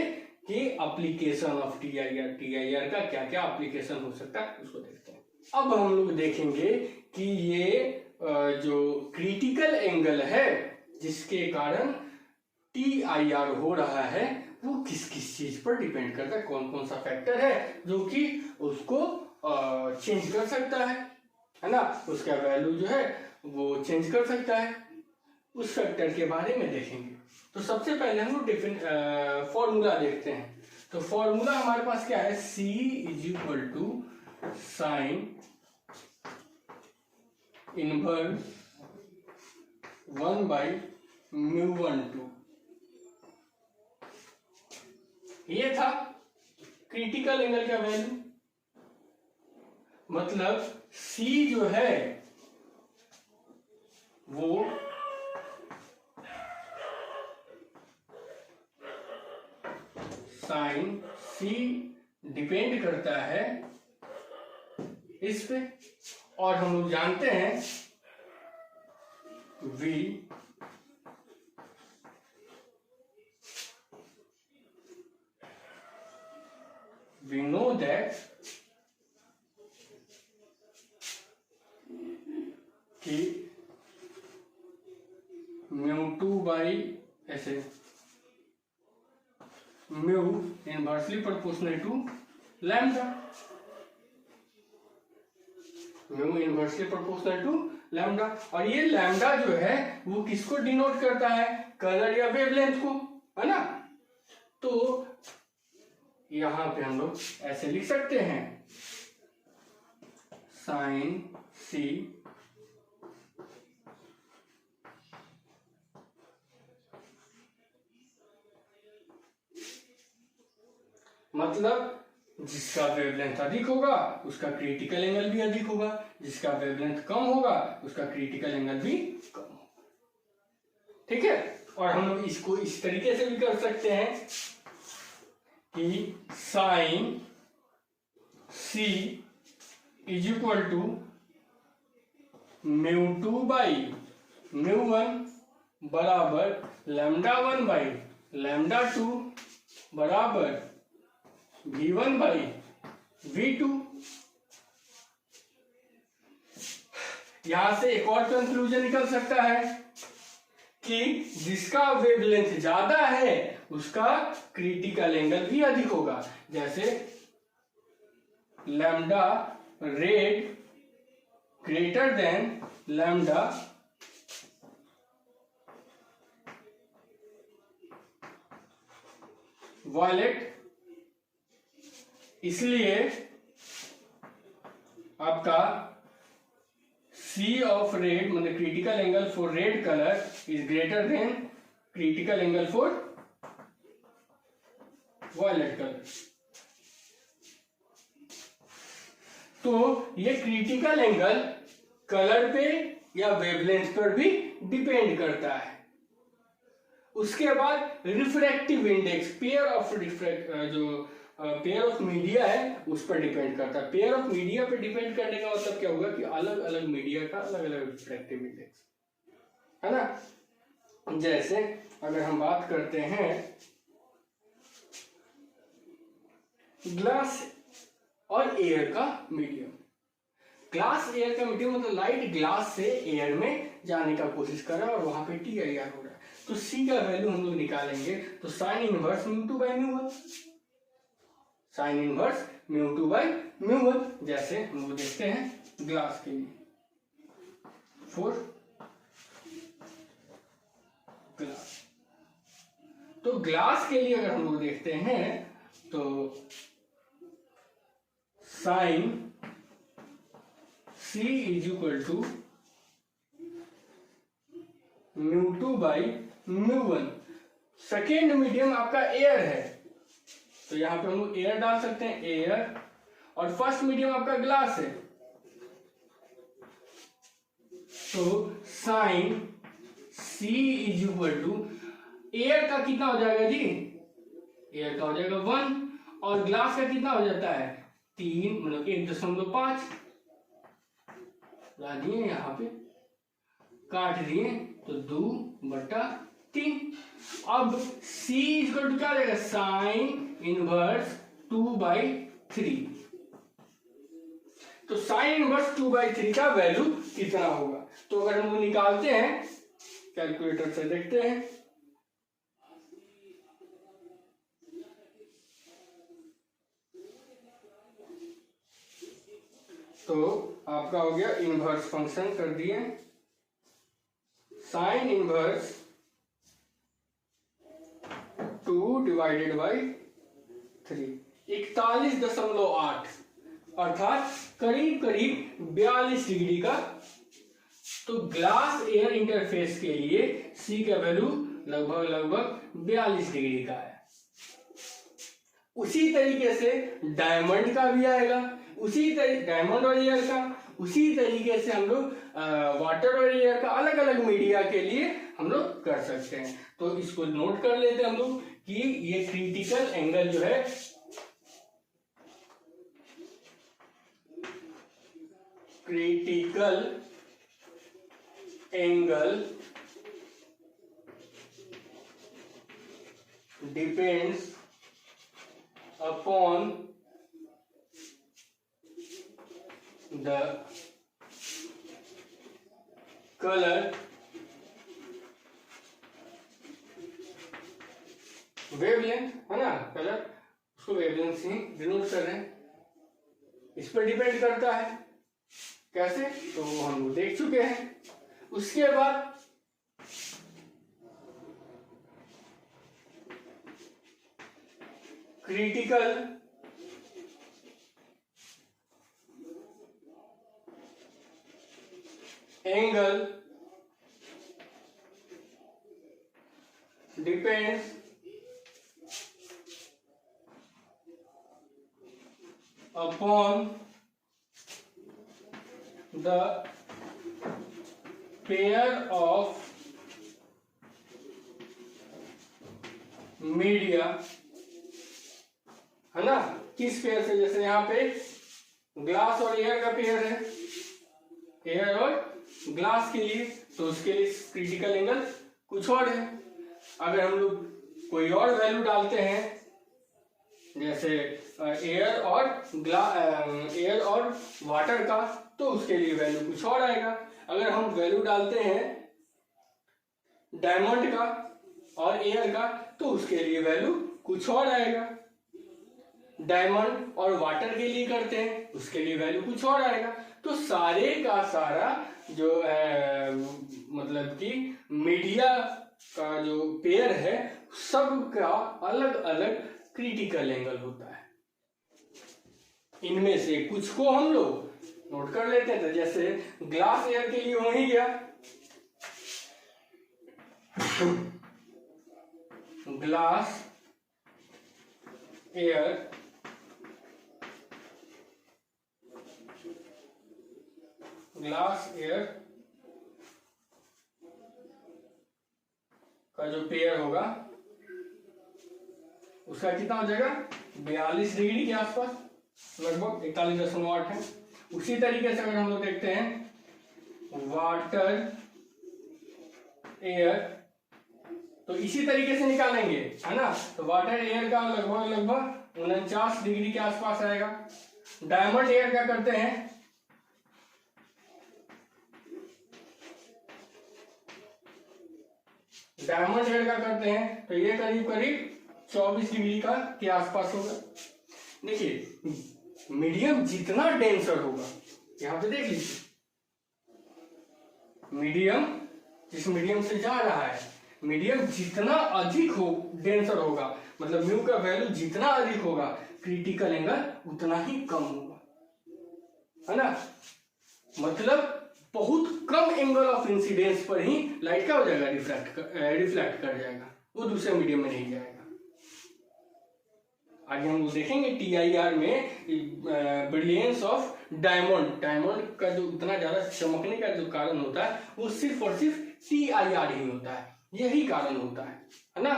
कि एप्लीकेशन ऑफ टीआईआर, टीआईआर का क्या क्या एप्लीकेशन हो सकता है उसको देखते हैं। अब हम लोग देखेंगे कि ये जो क्रिटिकल एंगल है जिसके कारण टीआईआर हो रहा है वो किस किस चीज पर डिपेंड करता है, कौन कौन सा फैक्टर है जो कि उसको चेंज कर सकता है ना, उसका वैल्यू जो है वो चेंज कर सकता है। उस फैक्टर के बारे में देखेंगे। तो सबसे पहले हम लोग फॉर्मूला देखते हैं। तो फॉर्मूला हमारे पास क्या है, C is equal to sine inverse 1/μ12। ये था क्रिटिकल एंगल का वैल्यू। मतलब C जो है वो साइन C डिपेंड करता है इस पे, और हम लोग जानते हैं V we know that कि μ2 बाई ऐसे mu inversely proportional to lambda, mu inversely proportional to lambda. और ये लैम्डा जो है वो किसको डिनोट करता है, कलर या वेवलेंथ को, है ना। तो यहां पे हम लोग ऐसे लिख सकते हैं साइन C मतलब जिसका वेवलेंथ अधिक होगा उसका क्रिटिकल एंगल भी अधिक होगा, जिसका वेवलेंथ कम होगा उसका क्रिटिकल एंगल भी कम होगा, ठीक है। और हम लोग इसको इस तरीके से भी कर सकते हैं कि sine C is equal to μ2 by μ1 बराबर λ1 बाई λ2 बराबर V1 बाई V2। यहां से एक और कंक्लूजन निकल सकता है कि जिसका वेवलेंथ ज्यादा है उसका क्रिटिकल एंगल भी अधिक होगा। जैसे lambda red greater than lambda violet, इसलिए आपका C ऑफ रेड मतलब critical angle for red colour is greater than critical angle for violet colour. तो ये क्रिटिकल एंगल कलर पे या वेवलेंथ पर भी डिपेंड करता है। उसके बाद refractive index, pair of media है उस पर डिपेंड करता है। पेयर ऑफ मीडिया पे डिपेंड करने का मतलब क्या होगा कि अलग अलग मीडिया का अलग अलग रिफ्रैक्टिव इंडेक्स है ना। जैसे अगर हम बात करते हैं ग्लास और एयर का मीडियम, ग्लास एयर का मीडियम मतलब लाइट ग्लास से एयर में जाने का कोशिश कर रहा है और वहां पे टी आई आर हो रहा है, तो सी का वैल्यू हम लोग निकालेंगे तो sine inverse mu by mu, sine inverse mu by mu. जैसे हम लोग देखते हैं ग्लास के लिए, फॉर ग्लास, तो ग्लास के लिए अगर हम लोग देखते हैं तो sine C is equal to mu by mu. Second medium आपका एयर है तो यहां पे हम लोग एयर डाल सकते हैं, एयर, और फर्स्ट मीडियम आपका ग्लास है तो sine C is equal to, air का कितना हो जाएगा जी, एयर का हो जाएगा 1 और ग्लास का कितना हो जाता है 3, मतलब 1.5 ला दिए यहाँ पे, काट दिए तो 2/3। अब C इक्वल टू क्या रहेगा, साइन इनवर्स 2/3। तो साइन इनवर्स 2/3 का वैल्यू कितना होगा, तो अगर हम वो निकालते हैं कैलकुलेटर से देखते हैं, तो आपका हो गया इनवर्स फंक्शन कर दिए, साइन इनवर्स 2 डिवाइडेड बाई 3, 41.8 अर्थात करीब करीब 42 डिग्री का। तो ग्लास एयर इंटरफेस के लिए सी का वैल्यू लगभग 42 डिग्री का है। उसी तरीके से डायमंड का भी आएगा, उसी तरीके डायमंड और एयर का, उसी तरीके से हम लोग वाटर और एयर का अलग अलग मीडिया के लिए हम लोग कर सकते हैं। तो इसको नोट कर लेते हैं हम लोग कि ये क्रिटिकल एंगल जो है critical angle depends upon the colour wavelength, है ना, कलर उसको वेवलेंथ से डिनोट कर रहे हैं, इस पर डिपेंड करता है। कैसे, तो हम लोग देख चुके हैं। उसके बाद critical angle depends upon the pair of media, है ना, किस पेयर से, जैसे यहां पे ग्लास और एयर का पेयर है, एयर और ग्लास के लिए, तो उसके लिए क्रिटिकल एंगल कुछ और है। अगर हम लोग कोई और वैल्यू डालते हैं, जैसे एयर और वाटर का, तो उसके लिए वैल्यू कुछ और आएगा। अगर हम वैल्यू डालते हैं डायमंड का और एयर का, तो उसके लिए वैल्यू कुछ और आएगा। डायमंड और वाटर के लिए करते हैं, उसके लिए वैल्यू कुछ और आएगा। तो सारे का सारा जो मतलब कि मीडिया का जो पेयर है, सबका अलग अलग क्रिटिकल एंगल होता है। इनमें से कुछ को हम लोग नोट कर लेते हैं। तो जैसे ग्लास एयर के लिए हो ही गया, ग्लास एयर ग्लास एयर का जो पेयर होगा उसका कितना हो जाएगा 42 डिग्री के आसपास, लगभग 41.8 है। उसी तरीके से अगर हम लोग देखते हैं वाटर एयर, तो इसी तरीके से निकालेंगे, है ना। तो वाटर एयर का लगभग 49 डिग्री के आसपास आएगा। डायमंड एयर क्या करते हैं, डायमंड एयर का करते हैं तो ये करीब करीब 24 डिग्री का के आसपास होगा। देखिए मीडियम जितना डेंसर होगा, यहां पे देख लीजिए, मीडियम जिस मीडियम से जा रहा है, मीडियम जितना अधिक हो डेंसर होगा, मतलब म्यू का वैल्यू जितना अधिक होगा, क्रिटिकल एंगल उतना ही कम होगा, है ना। मतलब बहुत कम एंगल ऑफ इंसिडेंस पर ही लाइट क्या हो जाएगा, रिफ्लेक्ट कर जाएगा, वो दूसरे मीडियम में नहीं जाएगा। आगे हम लोग देखेंगे TIR में ब्रिलियंस ऑफ डायमंड, डायमंड का जो उतना ज्यादा चमकने का जो कारण होता है वो सिर्फ और सिर्फ TIR ही होता है, यही कारण होता है ना।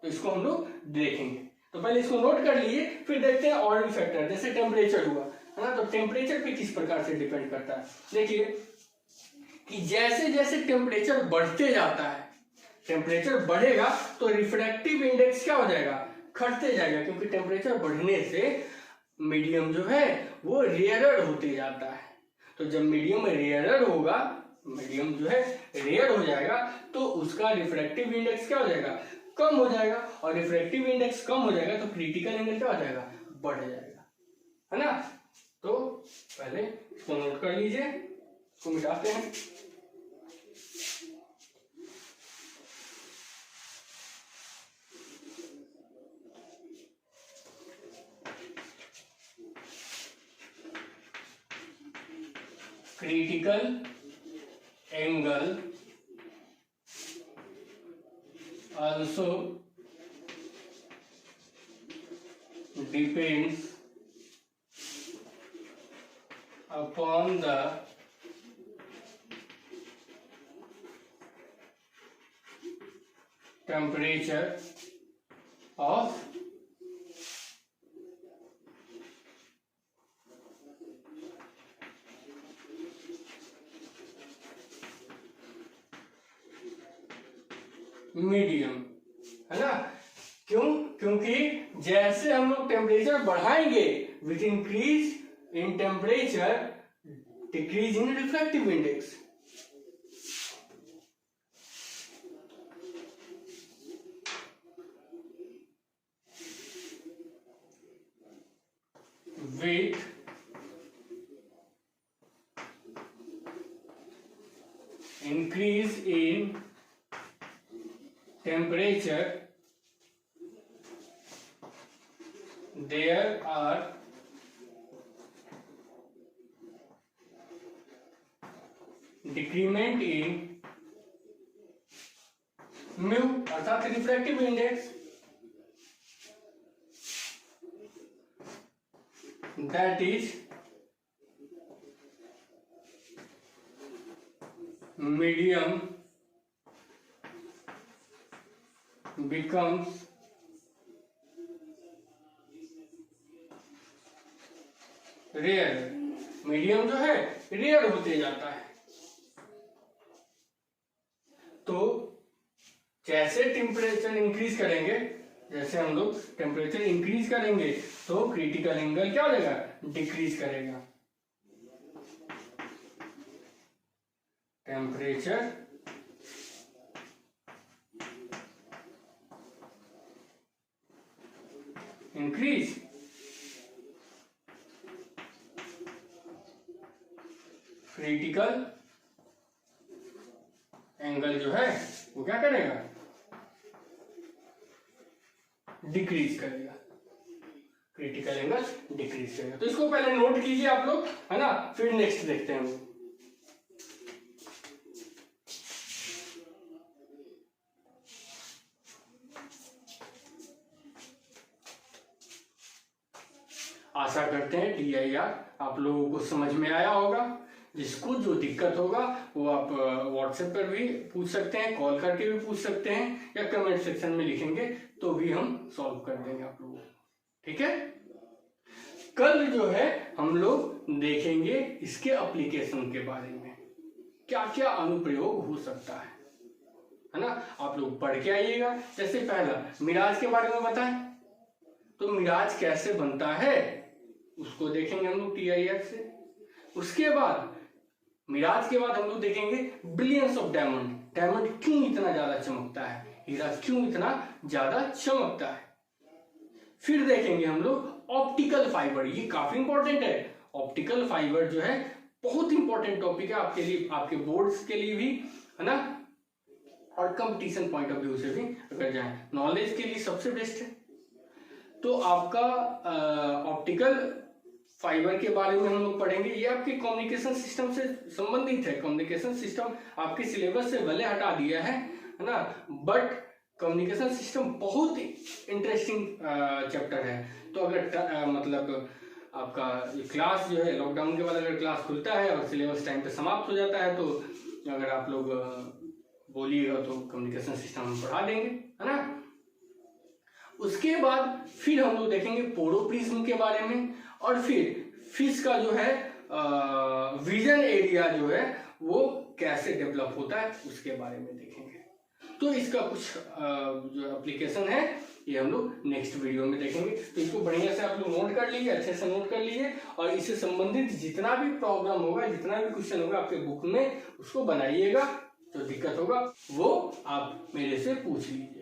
तो इसको हम लोग देखेंगे, तो पहले इसको नोट कर लिए, फिर देखते हैं और भी फैक्टर, जैसे टेम्परेचर हुआ, है ना। तो टेम्परेचर पे किस प्रकार से डिपेंड करता है, देखिए कि जैसे जैसे टेम्परेचर बढ़ते जाता है, टेम्परेचर बढ़ेगा तो रिफ्रैक्टिव इंडेक्स क्या हो जाएगा, घटते जाएगा, क्योंकि टेम्परेचर बढ़ने से मीडियम जो है वो रेयरर होते जाता है। तो जब मीडियम रेयरर होगा, मीडियम जो है रेयर हो जाएगा, तो उसका रिफ्रैक्टिव इंडेक्स क्या हो जाएगा, कम हो जाएगा, और रिफ्रैक्टिव इंडेक्स कम हो जाएगा तो क्रिटिकल एंगल क्या हो जाएगा, बढ़ जाएगा, है ना। तो पहले इसको नोट कर लीजिए, इसको मिटाते हैं। critical angle also depends upon the temperature of medium, है ना। क्यों, क्योंकि जैसे हम लोग टेम्परेचर बढ़ाएंगे, with increase in temperature decrease in refractive index. with increase in temperature there are decrement in mu अर्थात refractive index, that is medium becomes rare, medium जो है रेयर होते जाता है। तो जैसे टेम्परेचर इंक्रीज करेंगे, जैसे हम लोग टेम्परेचर इंक्रीज करेंगे तो क्रिटिकल एंगल क्या हो जाएगा, डिक्रीज करेगा। टेम्परेचर इंक्रीज, क्रिटिकल एंगल जो है वो क्या करेगा, डिक्रीज करेगा, क्रिटिकल एंगल डिक्रीज करेगा। तो इसको पहले नोट कीजिए आप लोग, है ना, फिर नेक्स्ट देखते हैं हम। आशा करते हैं TIR आप लोगों को समझ में आया होगा। जिसको जो दिक्कत होगा वो आप व्हाट्सएप पर भी पूछ सकते हैं, कॉल करके भी पूछ सकते हैं, या कमेंट सेक्शन में लिखेंगे तो भी हम सॉल्व कर देंगे आप लोगों को। ठीक है, कल जो है हम लोग देखेंगे इसके एप्लीकेशन के बारे में, क्या क्या अनुप्रयोग हो सकता है ना। आप लोग पढ़ के आइएगा। जैसे पहला मिराज के बारे में बताएं, तो मिराज कैसे बनता है उसको देखेंगे हम लोग TIR से। उसके बाद मिराज के बाद हम लोग देखेंगे ब्रिलियंस ऑफ डायमंड, डायमंड क्यों इतना ज्यादा चमकता है, हीरा क्यों इतना ज्यादा चमकता है। फिर देखेंगे हम लोग ऑप्टिकल फाइबर, ये काफी इंपॉर्टेंट है। ऑप्टिकल फाइबर जो है बहुत इंपॉर्टेंट टॉपिक है आपके लिए, आपके बोर्ड्स के लिए भी, है ना, और कंपटीशन पॉइंट ऑफ व्यू से भी अगर जाए, नॉलेज के लिए सबसे बेस्ट है। तो आपका ऑप्टिकल फाइबर के बारे में हम लोग पढ़ेंगे। ये आपके कम्युनिकेशन सिस्टम से संबंधित है। कम्युनिकेशन सिस्टम आपके सिलेबस से भले हटा दिया है ना, बट कम्युनिकेशन सिस्टम बहुत इंटरेस्टिंग चैप्टर है। तो अगर मतलब आपका क्लास जो है लॉकडाउन के बाद अगर क्लास खुलता है और सिलेबस टाइम पे समाप्त हो जाता है, तो अगर आप लोग बोलिएगा तो कम्युनिकेशन सिस्टम हम पढ़ा देंगे, है ना। उसके बाद फिर हम लोग देखेंगे पोरोप्रिज्म के बारे में, और फिर फिश का जो है विजन एरिया जो है वो कैसे डेवलप होता है उसके बारे में देखेंगे। तो इसका कुछ जो एप्लीकेशन है ये हम लोग नेक्स्ट वीडियो में देखेंगे। तो इसको बढ़िया से आप लोग नोट कर लीजिए, अच्छे से नोट कर लीजिए, और इससे संबंधित जितना भी प्रॉब्लम होगा, जितना भी क्वेश्चन होगा आपके बुक में, उसको बनाइएगा। जो दिक्कत होगा वो आप मेरे से पूछ लीजिए।